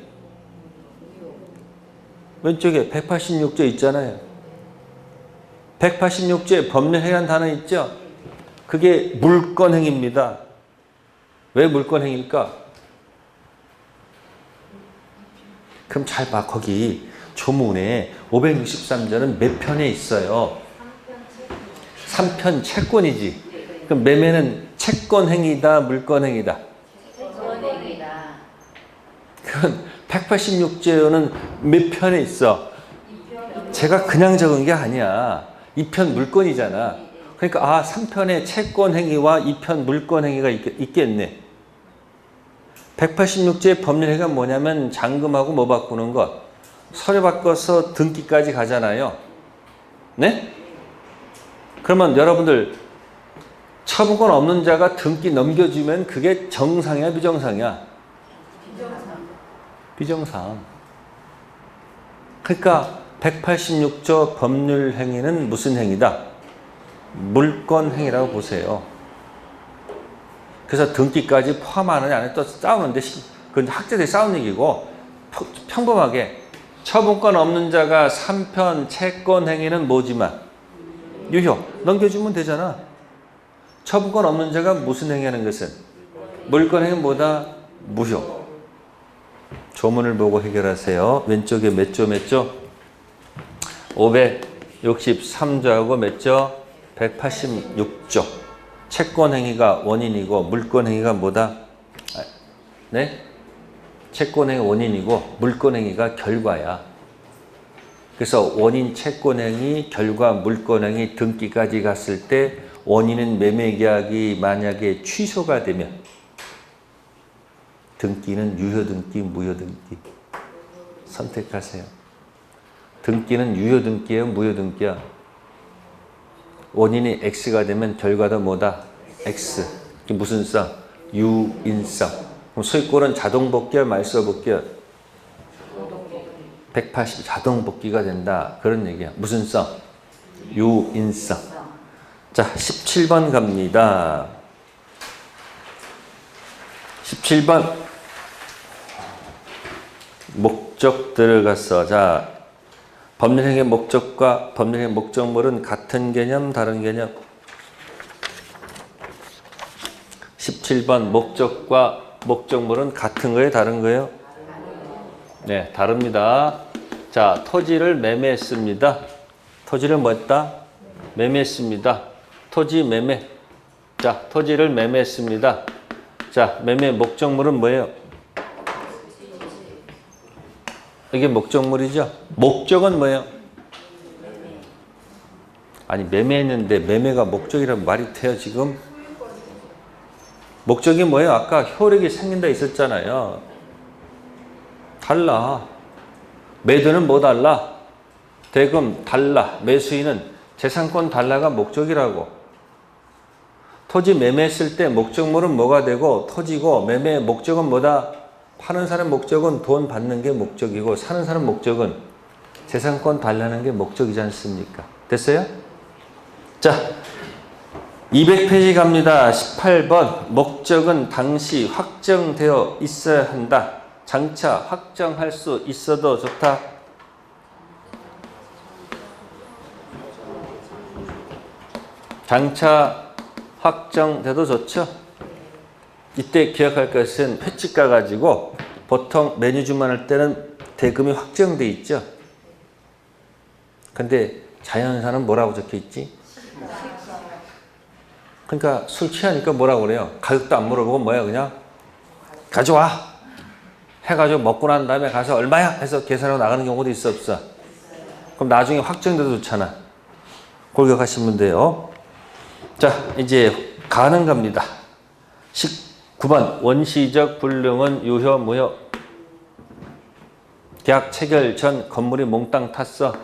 왼쪽에 186조 있잖아요. 186조에 법령 해결한 단어 있죠? 그게 물권 행위입니다. 왜 물권 행위일까? 그럼 잘 봐. 거기 조문에 563조는 몇 편에 있어요? 3편 채권이지. 그럼 매매는 채권 행위다, 물권 행위다? 채권 행위다. 그건 186조는 몇 편에 있어? 제가 그냥 적은 게 아니야. 2편 물권이잖아. 그러니까 3편에 채권 행위와 2편 물권 행위가 있겠네. 186조의 법률 행위가 뭐냐면 잔금하고 뭐 바꾸는 것. 서류 바꿔서 등기까지 가잖아요. 네? 그러면 여러분들 처분권 없는 자가 등기 넘겨주면 그게 정상이야, 비정상이야? 비정상. 그러니까 186조 법률 행위는 무슨 행위다? 물권 행위라고 보세요. 그래서 등기까지 포함하느냐 안 해 또 싸우는데 그건 학자들이 싸우는 얘기고 평범하게 처분권 없는 자가 3편 채권 행위는 뭐지만 유효 넘겨주면 되잖아. 처분권 없는 자가 무슨 행위하는 것은 물권 행위는 뭐다? 무효. 조문을 보고 해결하세요. 왼쪽에 몇 조 몇 조? 563조하고 몇 조? 186조. 채권 행위가 원인이고 물권 행위가 뭐다? 네? 채권 행위 원인이고 물권 행위가 결과야. 그래서 원인 채권 행위, 결과 물권 행위 등기까지 갔을 때 원인은 매매 계약이 만약에 취소가 되면 등기는 유효 등기, 무효 등기 선택하세요. 등기는 유효 등기예요, 무효 등기야? 원인이 X가 되면 결과도 뭐다? X. 이게 무슨 성? 유인성. 그럼 소유권은 자동 복귀야, 말소 복귀야? 180 자동 복귀가 된다. 그런 얘기야. 무슨 성? 유인성. 자, 17번 갑니다. 17번. 목적 들어갔어. 자, 법률행위의 목적과 법률행위의 목적물은 같은 개념, 다른 개념? 17번 목적과 목적물은 같은 거예요, 다른 거예요? 네, 다릅니다. 자, 토지를 매매했습니다. 토지를 뭐 했다? 매매했습니다. 토지 매매. 자, 토지를 매매했습니다. 자, 매매 목적물은 뭐예요? 이게 목적물이죠? 목적은 뭐예요? 아니, 매매했는데 매매가 목적이라면 말이 돼요, 지금? 목적이 뭐예요? 아까 효력이 생긴다 있었잖아요. 달라. 매도는 뭐 달라? 대금 달라. 매수인은 재산권 달라가 목적이라고. 토지 매매했을 때 목적물은 뭐가 되고 토지고 매매의 목적은 뭐다? 파는 사람 목적은 돈 받는 게 목적이고 사는 사람 목적은 재산권 달라는 게 목적이지 않습니까? 됐어요? 자, 200페이지 갑니다. 18번. 목적은 당시 확정되어 있어야 한다. 장차 확정할 수 있어도 좋다. 장차 확정돼도 좋죠. 이때 기억할 것은 회칙가 가지고 보통 메뉴 주문할 때는 대금이 확정돼 있죠. 근데 자연사는 뭐라고 적혀 있지? 그러니까 술 취하니까 뭐라고 그래요? 가격도 안 물어보고 뭐야 그냥 가져와 해가지고 먹고 난 다음에 가서 얼마야? 해서 계산하고 나가는 경우도 있어 없어? 그럼 나중에 확정돼도 좋잖아. 그걸 기억하시면 돼요. 자, 이제 가능 갑니다. 19번 원시적 불능은 유효 무효? 계약 체결 전 건물이 몽땅 탔어.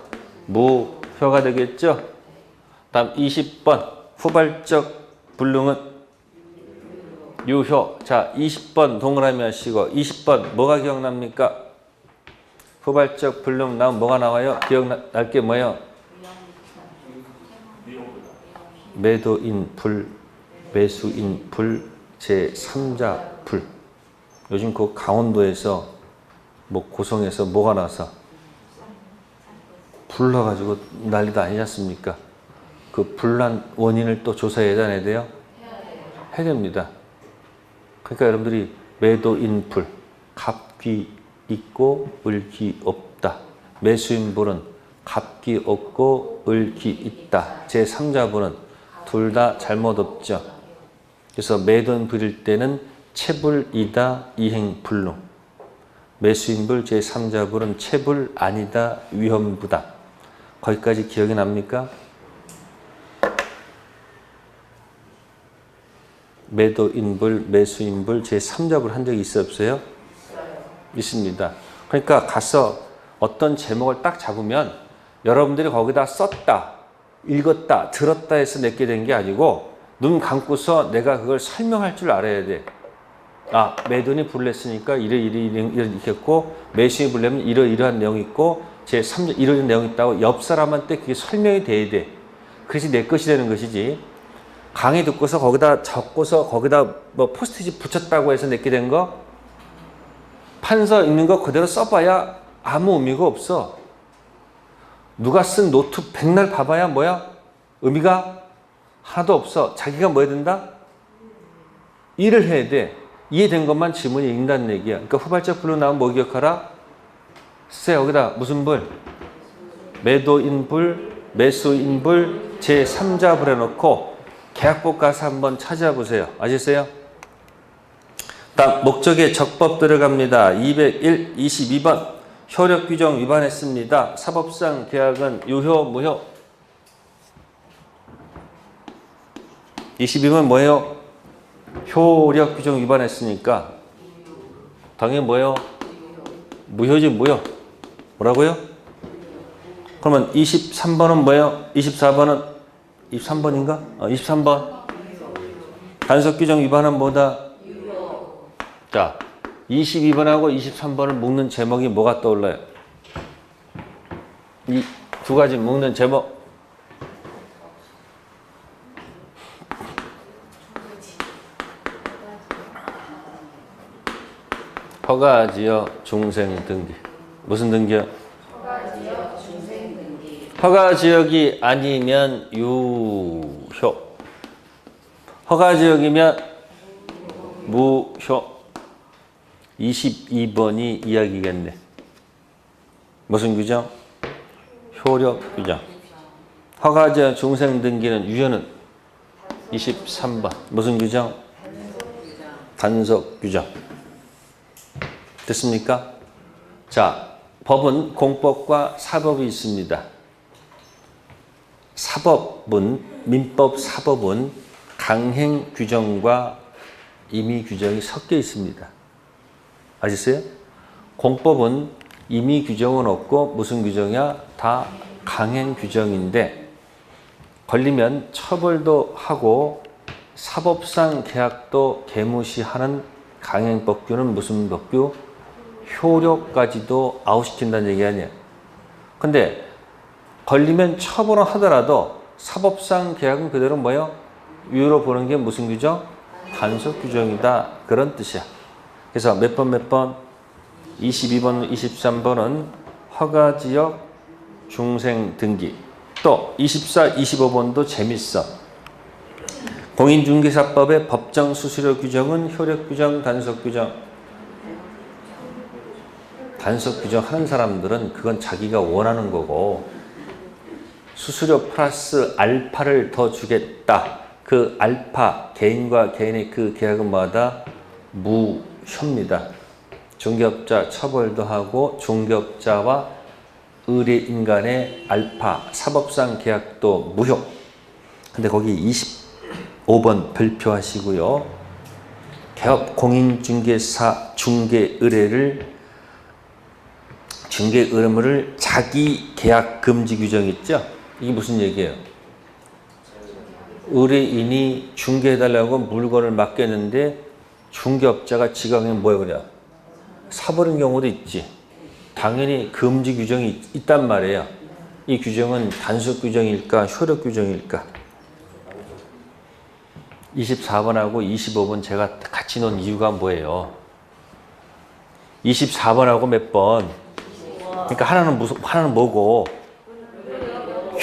무효가 되겠죠. 다음 20번 후발적 불능은 유효. 자, 20번 동그라미 하시고 20번 뭐가 기억납니까? 후발적 불능 나오면 뭐가 나와요? 기억날 게 뭐예요? 매도인 불, 매수인 불, 제3자 불. 요즘 그 강원도에서 뭐 고성에서 뭐가 나서 불나가지고 난리도 아니지 않습니까? 그 불난 원인을 또 조사해야 돼요? 해야 됩니다. 그러니까 여러분들이 매도인 불, 갑기 있고 을기 없다. 매수인 불은 갑기 없고 을기 있다. 제3자 불은 둘 다 잘못 없죠. 그래서 매도인 불일 때는 체불이다 이행불능. 매수인 불 제3자 불은 체불 아니다 위험부다. 거기까지 기억이 납니까? 매도인불, 매수인불, 제3잡을 한 적이 있어요, 없어요? 있습니다. 그러니까 가서 어떤 제목을 딱 잡으면 여러분들이 거기다 썼다, 읽었다, 들었다 해서 내게 된 게 아니고 눈 감고서 내가 그걸 설명할 줄 알아야 돼. 아, 매도인이 불냈으니까 이렇겠고, 매수인이 불내면 이러이러한 내용이 있고, 제3자 이런 내용이 있다고 옆 사람한테 그게 설명이 돼야 돼. 그래서 내 것이 되는 것이지. 강의 듣고서 거기다 적고서 거기다 뭐 포스트잇 붙였다고 해서 내게 된 거, 판서 있는 거 그대로 써봐야 아무 의미가 없어. 누가 쓴 노트 백날 봐봐야 뭐야? 의미가 하나도 없어. 자기가 뭐 해야 된다? 일을 해야 돼. 이해된 것만 지문이 읽는다는 얘기야. 그러니까 후발적 불로 나오면 뭐 기억하라? 쎄, 여기다 무슨 불? 매도인불, 매수인불, 제3자불 해놓고 계약법 가서 한번 찾아보세요. 아셨어요? 다음 목적의 적법 들어갑니다. 201, 22번 효력 규정 위반했습니다. 사법상 계약은 유효, 무효? 22번 뭐예요? 효력 규정 위반했으니까 당연히 뭐예요? 무효지, 무효. 뭐라고요? 그러면 23번은 뭐예요? 24번은 23번인가? 23번 단속 규정 위반은 뭐다? 자, 22번하고 23번을 묶는 제목이 뭐가 떠올라요? 이 두 가지 묶는 제목. 허가지역 중생등기. 무슨 등기요? 허가지역 중생등기. 허가지역이 아니면 유효. 허가지역이면 무효. 22번이 이야기겠네. 무슨 규정? 효력 규정. 허가지역 중생등기는 유효는 23번. 무슨 규정? 단속 규정. 됐습니까? 자, 법은 공법과 사법이 있습니다. 사법은, 민법 사법은 강행 규정과 임의 규정이 섞여 있습니다. 아셨어요? 공법은 임의 규정은 없고 무슨 규정이야? 다 강행 규정인데 걸리면 처벌도 하고 사법상 계약도 개무시하는 강행법규는 무슨 법규? 효력까지도 아웃시킨다는 얘기 아니에요. 근데 걸리면 처벌은 하더라도 사법상 계약은 그대로 뭐예요? 유효로 보는 게 무슨 규정? 단속 규정이다. 그런 뜻이야. 그래서 몇 번? 22번, 23번은 허가지역 중생등기. 또 24, 25번도 재밌어. 공인중개사법의 법정 수수료 규정은 효력 규정, 단속 규정. 단속 규정 하는 사람들은 그건 자기가 원하는 거고 수수료 플러스 알파를 더 주겠다. 그 알파, 개인과 개인의 그 계약은 뭐다? 무효입니다. 중개업자 처벌도 하고 중개업자와 의뢰인 간의 알파, 사법상 계약도 무효. 근데 거기 25번 별표하시고요. 개업 공인중개사 중개의뢰를 중개 의무를 자기 계약 금지 규정 있죠? 이게 무슨 얘기예요? 의뢰인이 중개해달라고 물건을 맡겼는데 중개업자가 지강에 뭐예요 그냥? 사버린 경우도 있지. 당연히 금지 규정이 있단 말이에요. 이 규정은 단속 규정일까 효력 규정일까? 24번하고 25번 제가 같이 놓은 이유가 뭐예요? 24번하고 몇 번? 그러니까 하나는 뭐고?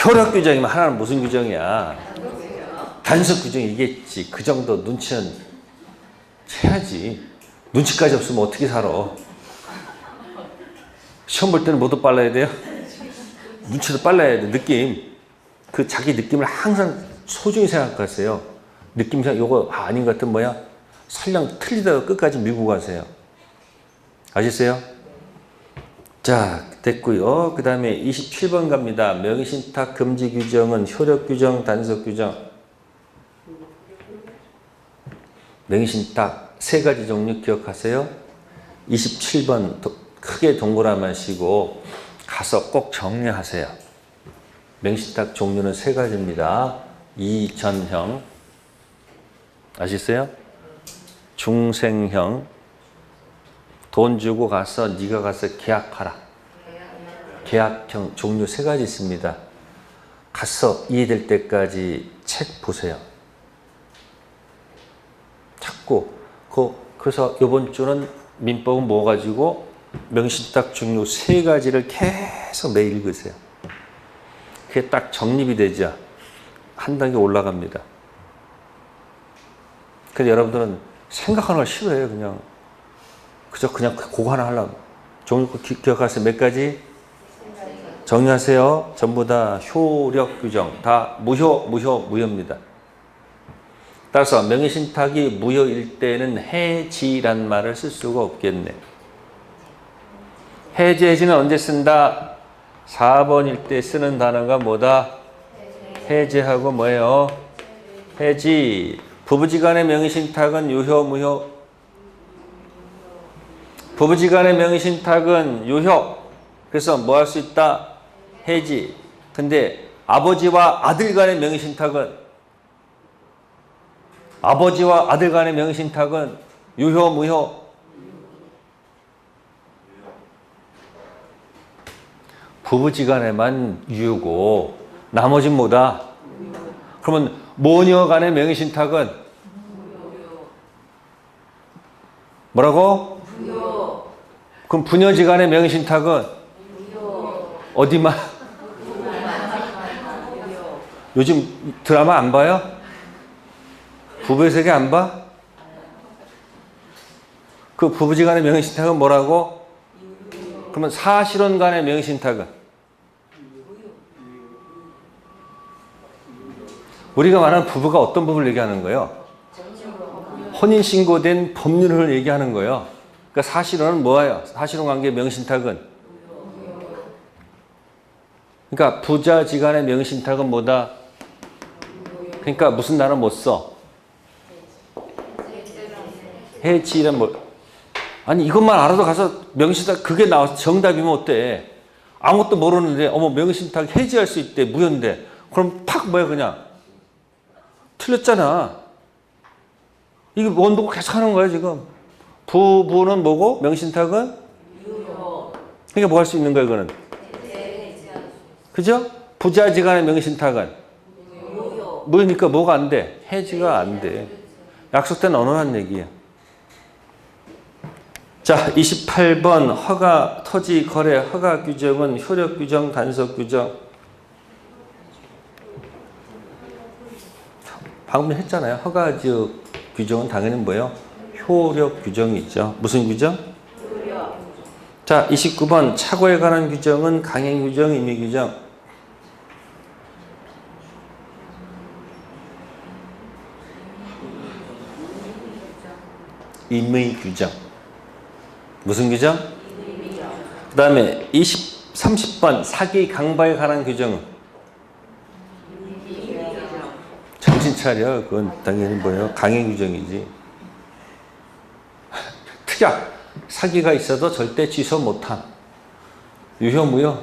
효력 규정이면 하나는 무슨 규정이야? 단속 규정이겠지. 그 정도 눈치는 채야지. 눈치까지 없으면 어떻게 살아? 시험 볼 때는 뭐도 빨라야 돼요? 눈치도 빨라야 돼. 느낌. 그 자기 느낌을 항상 소중히 생각하세요. 느낌상 요거 아닌 것 같은 뭐야? 설령 틀리다고 끝까지 밀고 가세요. 아셨어요? 자, 됐고요. 그 다음에 27번 갑니다. 명의신탁 금지 규정은 효력 규정, 단속 규정. 명신탁 세 가지 종류 기억하세요? 27번 크게 동그라미 하시고 가서 꼭 정리하세요. 명신탁 종류는 세 가지입니다. 이전형, 아시겠어요? 중생형, 돈 주고 가서 네가 가서 계약하라. 계약형 종류 세 가지 있습니다. 가서 이해될 때까지 책 보세요. 찾고 그래서 이번 주는 민법은 뭐 가지고 명신탁 종류 세 가지를 계속 매일 읽으세요. 그게 딱 정립이 되죠. 한 단계 올라갑니다. 근데 여러분들은 생각하는 걸 싫어해요. 그냥 그거 하나 하려고. 종류 기억하세요. 몇 가지? 정리하세요. 전부 다 효력 규정. 다 무효입니다. 따라서 명신탁이 무효일 때는 해지란 말을 쓸 수가 없겠네. 해지는 언제 쓴다? 4번일 때 쓰는 단어가 뭐다? 해제하고 뭐예요? 해지. 부부지간의 명신탁은 유효, 무효? 부부지간의 명신탁은 유효. 그래서 뭐 할 수 있다? 해지. 근데 아버지와 아들 간의 명신탁은 유효, 무효? 부부지간에만 유효고 나머지는 뭐다? 그러면 모녀 간의 명신탁은 뭐라고? 무효. 그럼 부녀지간의 명신탁은 어디만? 요즘 드라마 안 봐요? 부부의 세계 안 봐? 그 부부지간의 명신탁은 뭐라고? 그러면 사실혼 간의 명신탁은? 우리가 말하는 부부가 어떤 부부를 얘기하는 거예요? 혼인신고된 법률을 얘기하는 거예요. 그러니까 사실혼은 뭐예요? 사실혼 관계 명신탁은? 그러니까 부자지간의 명신탁은 뭐다? 그러니까 무슨 단어 못 써? 해지란 뭐? 아니 이것만 알아도 가서 명신탁 그게 나와서 정답이면 어때? 아무것도 모르는데 어머 명신탁 해지할 수 있대 무효인데 그럼 팍 뭐야 그냥 틀렸잖아. 이게 원도고 계속 하는 거야 지금. 부부는 뭐고 명신탁은? 그러니까 뭐 할 수 있는 거야 이거는? 그죠? 부자지간의 명신탁은? 무효니까 뭐가 안 돼? 해지가 안 돼. 약속된 언어란 얘기예요. 자, 28번 허가, 토지, 거래, 허가 규정은 효력 규정, 단속 규정. 방금 했잖아요. 허가 지역 규정은 당연히 뭐예요? 효력 규정이 있죠. 무슨 규정? 효력. 자, 29번 착오에 관한 규정은 강행 규정, 임의 규정. 임의 규정. 무슨 규정? 그 다음에 30번 사기 강박에 관한 규정은? 정신 차려. 그건 당연히 뭐예요? 강행 규정이지. 특약. 사기가 있어도 절대 취소 못함. 유효, 무효?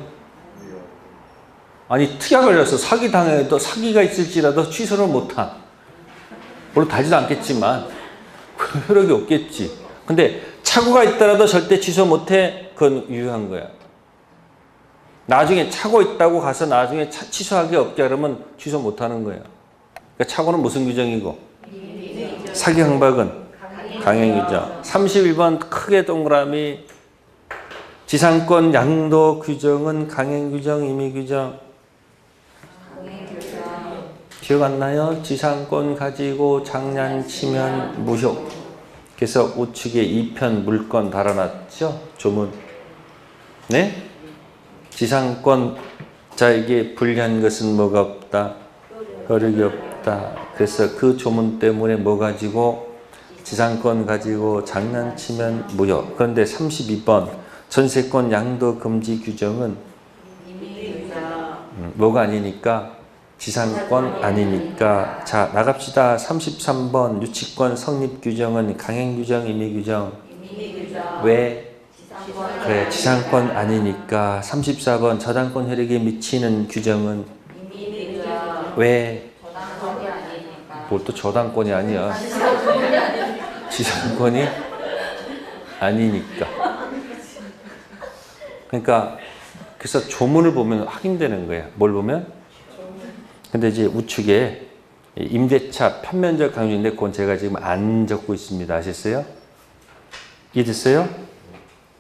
아니 특약을 해서 사기 당해도 사기가 있을지라도 취소를 못함. 물론 다지도 않겠지만 그 효력이 없겠지. 근데 착오가 있더라도 절대 취소 못해. 그건 유효한 거야. 나중에 착오 있다고 가서 나중에 취소하기 없게 하려면 취소 못하는 거야. 그러니까 착오는 무슨 규정이고? 사기 강박은? 강행 규정. 31번 크게 동그라미 지상권 양도 규정은 강행 규정, 임의 규정. 기억 안 나요? 지상권 가지고 장난치면 무효. 그래서 우측에 2편 물건 달아놨죠? 조문. 네? 지상권 자에게 불리한 것은 뭐가 없다? 효력이 없다. 그래서 그 조문 때문에 뭐 가지고? 지상권 가지고 장난치면 무효. 그런데 32번 전세권 양도 금지 규정은 뭐가 아니니까 지상권 아니니까. 자, 나갑시다. 33번 유치권 성립 규정은 강행 규정, 임의 규정. 임의 규정. 왜? 지상권. 그래, 지상권 아니니까. 34번 저당권 효력에 미치는 규정은 임의 규정. 왜? 저당권이 아니니까. 뭘 또 저당권이 아니야. 지상권이 아니니까. 그러니까 그래서 조문을 보면 확인되는 거예요. 뭘 보면? 근데 이제 우측에 임대차 편면적 강조인데 그건 제가 지금 안 적고 있습니다. 아셨어요? 이해됐어요?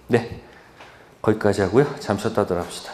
네. 거기까지 하고요. 잠시 쉬었다 들어갑시다.